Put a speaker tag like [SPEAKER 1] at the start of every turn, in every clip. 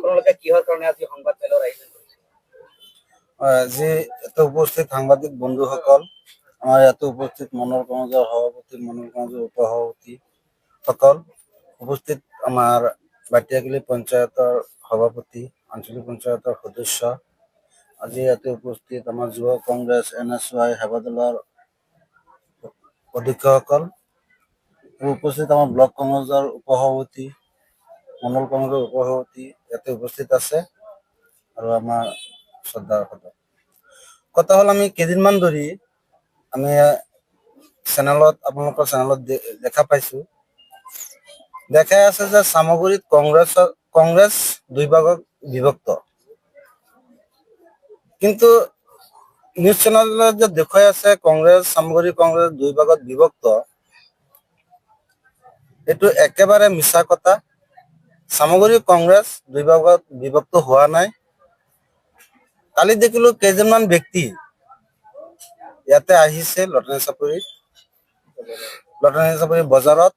[SPEAKER 1] আপোনালোকে কিহৰ কাৰণে আজি সংবাদ মেলৰ আয়োজন কৰিছে?
[SPEAKER 2] আজি এত উপস্থিত সাংবাদিক বন্ধুসকল, আমাৰ ইয়াতে উপস্থিত মনোহৰ কংগ্ৰেছৰ সভাপতি, মনোহৰ কংগ্ৰেছৰ উপসভাপতি সকল উপস্থিত, আমাৰ বাটিয়াগুলি পঞ্চায়তৰ সভাপতি, আঞ্চলিক পঞ্চায়তৰ সদস্য, আজি ইয়াতে উপস্থিত আমাৰ যুৱ কংগ্ৰেছ NSY সেৱা দলৰ অধ্যক্ষসকল, উপস্থিত আমাৰ ব্লক কংগ্ৰেছৰ উপসভাপতি, মণ্ডল কংগ্ৰেছৰ উপসভাপতি ইয়াতে উপস্থিত আছে, আৰু আমাৰ শ্ৰদ্ধাৰ সদস্য। কথা হ'ল, আমি কেইদিনমান ধৰি আমি চেনেলত, আপোনালোকৰ চেনেলত দেখা পাইছো, দেখাই আছে যে চামগুৰিত কংগ্ৰেছ দুই ভাগত বিভক্ত। কিন্তু নিউজ চেনেলত যে দেখুৱাই আছে চামগুৰি কংগ্ৰেছ দুই ভাগত বিভক্ত, এইটো একেবাৰে মিছা কথা। চামগুৰি কংগ্ৰেছ দুই ভাগত বিভক্ত হোৱা নাই। কালি দেখিলো কেইজনমান ব্যক্তি ইয়াতে আহিছে লটাৰী চাপৰি বজাৰত,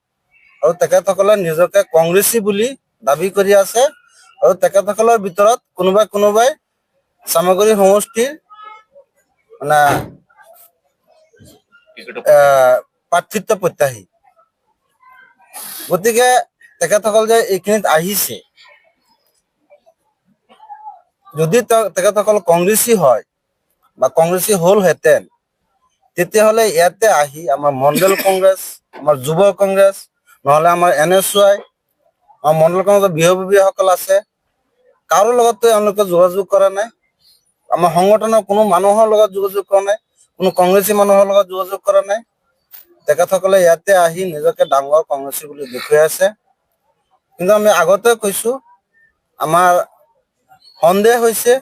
[SPEAKER 2] আৰু তেখেতসকলে নিজকে কংগ্ৰেছী বুলি দাবী কৰি আছে, আৰু তেখেতসকলৰ ভিতৰত কোনোবাই চামগুৰি সমষ্টিৰ মানে প্ৰাৰ্থিত্ব প্ৰত্যাশী। গতিকে তেখেতসকল যে এইখিনিত আহিছে, যদি তেখেতসকল কংগ্ৰেছী হয় বা কংগ্ৰেছী হ'লহেঁতেন, তেতিয়াহ'লে ইয়াতে আহি আমাৰ মণ্ডল কংগ্ৰেছ, আমাৰ যুৱ কংগ্ৰেছ, নহ'লে আমাৰ NSY, আমাৰ মণ্ডল কংগ্ৰেছৰ বিষয়ববীয়াসকল আছে, কাৰো লগতো এওঁলোকে যোগাযোগ কৰা নাই। আমাৰ সংগঠনৰ কোনো মানুহৰ লগত যোগাযোগ কৰা নাই, কোনো কংগ্ৰেছী মানুহৰ লগত যোগাযোগ কৰা নাই। তেখেতসকলে ইয়াতে আহি নিজকে ডাঙৰ কংগ্ৰেছী বুলি দেখুৱাই আছে। কিন্তু আমি আগতে কৈছো, আমাৰ সন্দেহ হৈছে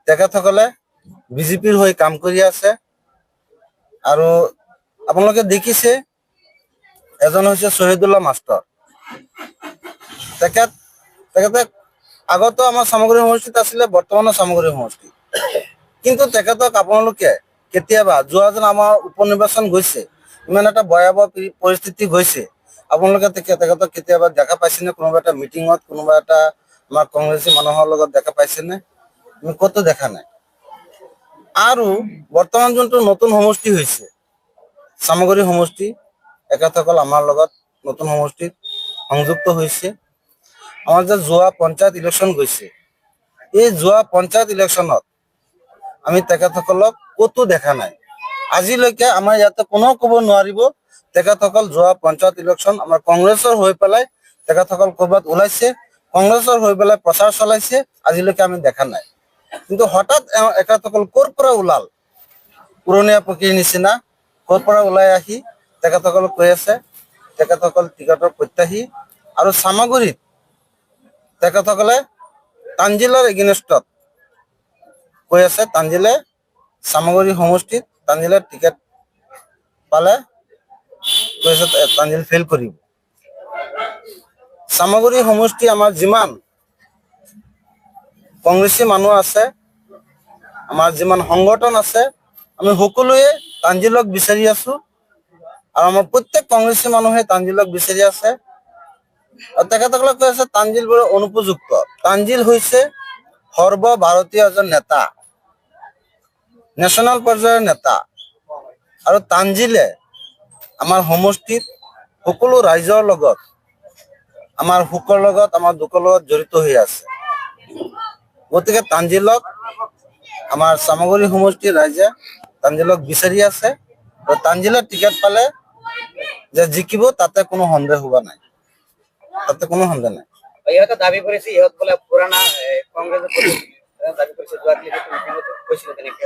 [SPEAKER 2] তেখেতসকলে বিজেপিৰ হৈ কাম কৰি আছে। আৰু আপোনালোকে দেখিছে, এজন হৈছে শ্বহীদুল্লাহ মাষ্টৰ। তেখেতে আগতো আমাৰ চামগুৰি সমষ্টিত আছিলে, বৰ্তমানো চামগুৰি সমষ্টি। কিন্তু তেখেতক আপোনালোকে কেতিয়াবা, যোৱা যেন আমাৰ উপ নিৰ্বাচন গৈছে, ইমান এটা ভয়াৱহ পৰিস্থিতি গৈছে, আপোনালোকে তেখেতক কেতিয়াবা দেখা পাইছেনে? কোনোবা এটা মিটিঙত, কোনোবা এটা আমাৰ কংগ্ৰেছী মানুহৰ লগত দেখা পাইছেনে? আমি ক'তো দেখা নাই। আৰু বৰ্তমান যোনটো নতুন সমষ্টি হৈছে চামগুৰি সমষ্টি, তেখেতসকল আমাৰ লগত নতুন সমষ্টিত সংযুক্ত হৈছে। আমাৰ যে যোৱা পঞ্চায়ত ইলেকশ্যন গৈছে, এই যোৱা পঞ্চায়ত ইলেকশ্যনত আমি তেখেতসকলক ক'তো দেখা নাই। আজিলৈকে আমাৰ ইয়াতে কোনেও ক'ব নোৱাৰিব তেখেতসকল যোৱা পঞ্চায়ত ইলেকশ্যন আমাৰ কংগ্ৰেছৰ হৈ পেলাই তেখেতসকল ক'ৰবাত ওলাইছে, কংগ্ৰেছৰ হৈ পেলাই প্ৰচাৰ চলাইছে, আজিলৈকে আমি দেখা নাই। কিন্তু হঠাৎ এখেতসকল ক'ৰ পৰা ওলাল, পুৰণীয়া পক্ষীৰ নিচিনা ক'ৰ পৰা ওলাই আহি তেখেতসকল কৈ আছে তেখেতসকল টিকটৰ প্ৰত্যাশী। আৰু চামগুৰিত তেখেতসকলে তাঞ্জিলৰ এগেইনষ্টত কৈ আছে, তাঞ্জিলে চামগুৰি সমষ্টিত তাঞ্জিলে টিকেট পালে কৈছে তাঞ্জিল ফেইল কৰিব। চামগুৰি সমষ্টি আমাৰ যিমান কংগ্ৰেছী মানুহ আছে, আমাৰ যিমান সংগঠন আছে, আমি সকলোৱে তাঞ্জিলক বিচাৰি আছো, আৰু আমাৰ প্ৰত্যেক কংগ্ৰেছী মানুহে তাঞ্জিলক বিচাৰি আছে। আৰু তেখেতসকলে কৈ আছে তাঞ্জিল বোলে অনুপযুক্ত। তাঞ্জিল হৈছে সৰ্বভাৰতীয় এজন নেতা, নেশ্যনেল পৰ্যায়ৰ নেতা, আৰু তাঞ্জিলে আমাৰ সমষ্টিত সকলো ৰাইজৰ লগত, আমাৰ সুখৰ লগত, আমাৰ দুখৰ লগত জড়িত হৈ আছে। গতিকে তাঞ্জিলক আমাৰ চামগুৰি সমষ্টিৰ ৰাইজে তাঞ্জিলক বিচাৰি আছে, আৰু তাঞ্জিলৰ টিকেট পালে যে জিকিব, তাতে কোনো সন্দেহ হোৱা নাই, তাতে কোনো সন্দেহ নাই।
[SPEAKER 1] ইহঁতে দাবী কৰিছে ইহঁত বোলে পুৰণা কংগ্ৰেছৰ দাবী কৰিছে, কৈছিলে তেনেকে।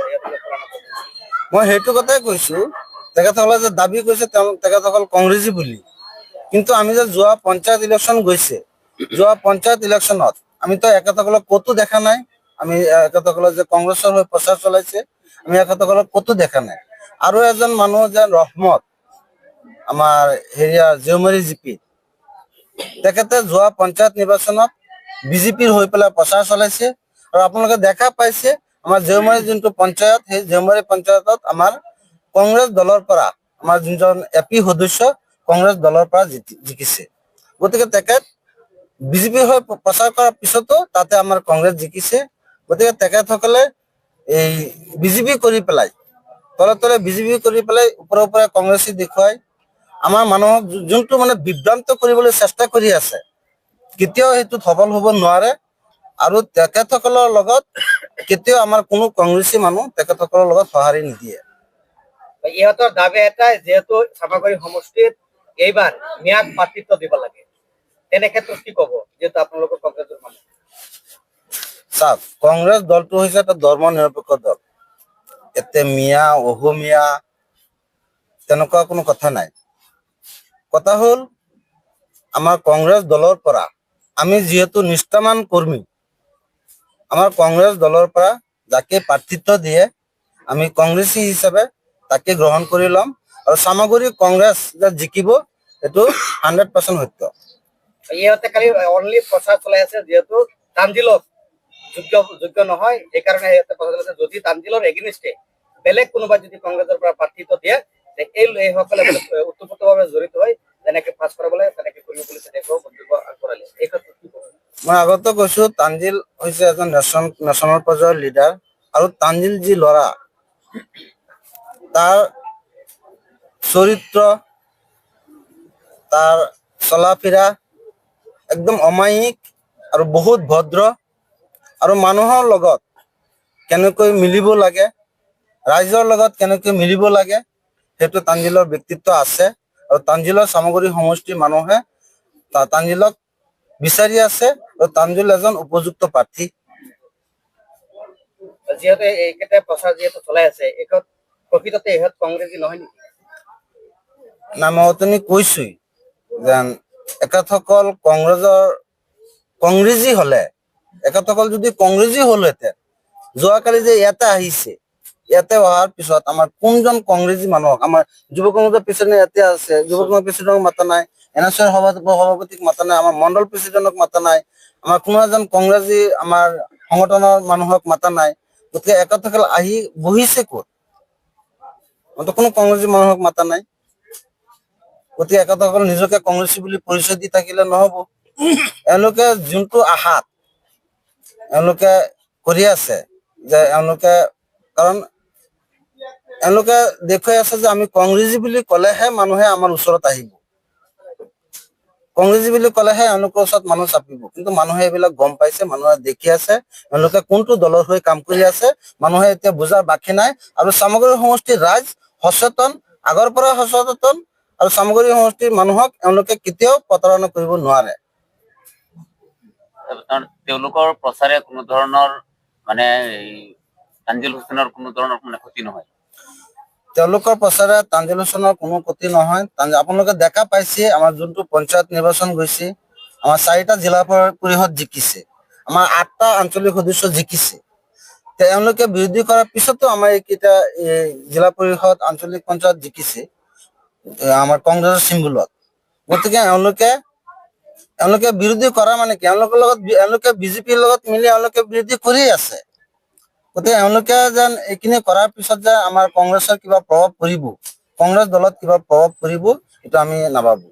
[SPEAKER 2] মই সেইটো কথাই কৈছো, তেখেতসকলে যে দাবী কৰিছে তেখেতসকল কংগ্ৰেছী বুলি, কিন্তু আমি যে যোৱা পঞ্চায়ত ইলেকশ্যন গৈছে, যোৱা পঞ্চায়ত ইলেকশ্যনত আমিতো এখেতসকলক ক'তো দেখা নাই। আমি এখেতসকলে যে কংগ্ৰেছৰ হৈ প্ৰচাৰ চলাইছে, আমি এখেতসকলক ক'তো দেখা নাই। আৰু এজন মানুহ যে ৰহমত, আমাৰ জিউমাৰী জিপি, তেখেতে যোৱা পঞ্চায়ত নিৰ্বাচনত বিজেপিৰ হৈ পেলাই প্ৰচাৰ চলাইছে। আৰু আপোনালোকে দেখা পাইছে আমাৰ জিউমাৰী যোনটো পঞ্চায়ত, সেই জিউমাৰী পঞ্চায়তত আমাৰ কংগ্ৰেছ দলৰ পৰা আমাৰ যোনজন AP সদস্য কংগ্ৰেছ দলৰ পৰা জিকিছে। গতিকে তেখেত বিজেপিৰ হৈ প্ৰচাৰ কৰাৰ পিছতো তাতে আমাৰ কংগ্ৰেছ জিকিছে। গতিকে তেখেতসকলে এই বিজেপি কৰি পেলাই তলে তলে বিজেপি কৰি পেলাই ওপৰে ওপৰে কংগ্ৰেছী দেখুৱাই আমাৰ মানুহক যোনটো মানে বিভ্ৰান্ত কৰিবলৈ চেষ্টা কৰি আছে, কেতিয়াও সেইটোত সফল হ'ব নোৱাৰে। আৰু তেখেতসকলৰ লগত কেতিয়াও আমাৰ কোনো কংগ্ৰেছী মানুহ তেখেতসকলৰ লগত সঁহাৰি নিদিয়ে।
[SPEAKER 1] ইহঁতৰ দাবী এটাই, যিহেতু চামগুৰি সমষ্টিত এইবাৰ ম্যাদ প্ৰাৰ্থিত্ব দিব লাগে, তেনে ক্ষেত্ৰত কি ক'ব, যিহেতু আপোনালোকৰ কংগ্ৰেছৰ মানুহ?
[SPEAKER 2] চাওক, কংগ্ৰেছ দলটো হৈছে এটা ধৰ্ম নিৰপেক্ষ দল। এতে মিয়া অসমীয়া তেনেকুৱা কোনো কথা নাই। কথা হ'ল আমাৰ কংগ্ৰেছ দলৰ পৰা আমি যিহেতু নিষ্ঠাৱান কৰ্মী, আমাৰ কংগ্ৰেছ দলৰ পৰা যাকে প্ৰাৰ্থিত্ব দিয়ে আমি কংগ্ৰেছী হিচাপে তাকে গ্ৰহণ কৰি ল'ম। আৰু চামগুৰি কংগ্ৰেছ যে জিকিব এইটো 100% সত্য।
[SPEAKER 1] ইহঁতে খালি অনলি প্ৰচাৰ চলাই আছে, যিহেতু তানজিলক যোগ্য নহয়, সেইকাৰণে সিহঁতে প্ৰচাৰ চলাইছে। যদি তানজিলৰ এগেইনষ্টে বেলেগ কোনোবা যদি কংগ্ৰেছৰ পৰা প্ৰাৰ্থিত্ব দিয়ে, এইসকলে ওতঃপ্ৰোতভাৱে জড়িত হৈ যেনেকে পাছ কৰাবলৈ তেনেকে কৰিব বুলি তেনেকেও মন্তব্য আগবঢ়ালে। এই ক্ষেত্ৰত কি ক'ব?
[SPEAKER 2] মই আগতে কৈছো, তানজিল হৈছে এজন নেশ্যনেল পৰ্যায়ৰ লিডাৰ। আৰু তানজিল যি ল'ৰা, তাৰ চৰিত্ৰ, তাৰ চলা ফিৰা একদম অমায়িক আৰু বহুত ভদ্ৰ। আৰু মানুহৰ লগত কেনেকৈ মিলিব লাগে, ৰাইজৰ লগত কেনেকৈ মিলিব লাগে, সেইটো তানজিলৰ ব্যক্তিত্ব আছে। আৰু তানজিলৰ চামগুৰি সমষ্টিৰ মানুহে তানজিলক বিচাৰি আছে আৰু তানজিল এজন উপযুক্ত প্ৰাৰ্থী।
[SPEAKER 1] যিহেতু এইকেইটা প্ৰচাৰ যিহেতু চলাই আছে, এইখন প্ৰকৃততে ইহঁত কংগ্ৰেছী নহয় নেকি?
[SPEAKER 2] না, মই অথনি কৈছোৱেই যেন এখেতসকল কংগ্ৰেছী হলে, এখেতসকল যদি কংগ্ৰেছী হলহেঁতেন, যোৱাকালি যে ইয়াতে আহিছে, ইয়াতে অহাৰ পিছত আমাৰ কোনজন কংগ্ৰেছী মানুহক, আমাৰ যুৱ কংগ্ৰেছৰ প্ৰেচিডেণ্ট ইয়াতে আছে, যুৱ কংগ্ৰেছ প্ৰেচিডেণ্টক মাতা নাই, NSR সভাপতিক মাতা নাই, আমাৰ মণ্ডল প্ৰেচিডেণ্টক মাতা নাই, আমাৰ কোনো এজন কংগ্ৰেছী আমাৰ সংগঠনৰ মানুহক মাতা নাই। গতিকে এখেতসকল আহি বহিছে ক'ত? মইতো কোনো কংগ্ৰেছী মানুহক মাতা নাই। গতিকে এখেতসকল নিজকে কংগ্ৰেছী বুলি পৰিচয় দি থাকিলে নহ'ব। এওঁলোকে যোনটো আশাত এওঁলোকে কৰি আছে, যে কাৰণ এওঁলোকে দেখুৱাই আছে যে আমি কংগ্ৰেছী বুলি ক'লেহে মানুহে আমাৰ ওচৰত আহিব, কংগ্ৰেছী বুলি ক'লেহে এওঁলোকৰ ওচৰত মানুহ চাপিব। কিন্তু মানুহে এইবিলাক গম পাইছে, মানুহে দেখি আছে এওঁলোকে কোনটো দলৰ হৈ কাম কৰি আছে। মানুহে এতিয়া বুজাৰ বাকী নাই। আৰু চামগুৰি সমষ্টিৰ ৰাইজ সচেতন, আগৰ পৰা সচেতন। আৰু চামগুৰি সমষ্টিৰ মানুহক এওঁলোকে কেতিয়াও প্ৰতাৰণা কৰিব নোৱাৰে।
[SPEAKER 3] তেওঁলোকৰ প্ৰচাৰে কোনো ধৰণৰ মানে তানজিল হুছেইনৰ কোনো ধৰণৰ মানে ক্ষতি নহয়।
[SPEAKER 2] তেওঁলোকৰ প্ৰচাৰে তানজিল হুছেইনৰ কোনো ক্ষতি নহয়। আপোনালোকে দেখা পাইছে আমাৰ যোনটো পঞ্চায়ত নিৰ্বাচন গৈছে, আমাৰ 4টা জিলা পৰিষদ জিকিছে, আমাৰ 8টা আঞ্চলিক সদস্য জিকিছে। তেওঁলোকে বিৰোধী কৰাৰ পিছতো আমাৰ এইকেইটা জিলা পৰিষদ, আঞ্চলিক পঞ্চায়ত জিকিছে আমাৰ কংগ্ৰেছৰ চিম্বলত। গতিকে এওঁলোকে বিৰোধী কৰা মানে কি, এওঁলোকে বিজেপিৰ লগত মিলি এওঁলোকে বিৰোধী কৰি আছে। গতিকে এওঁলোকে যেন এইখিনি কৰাৰ পিছত যে আমাৰ কংগ্ৰেছৰ কিবা প্ৰভাৱ পৰিব, কংগ্ৰেছ দলত কিবা প্ৰভাৱ পৰিব, এইটো আমি নাভাবো।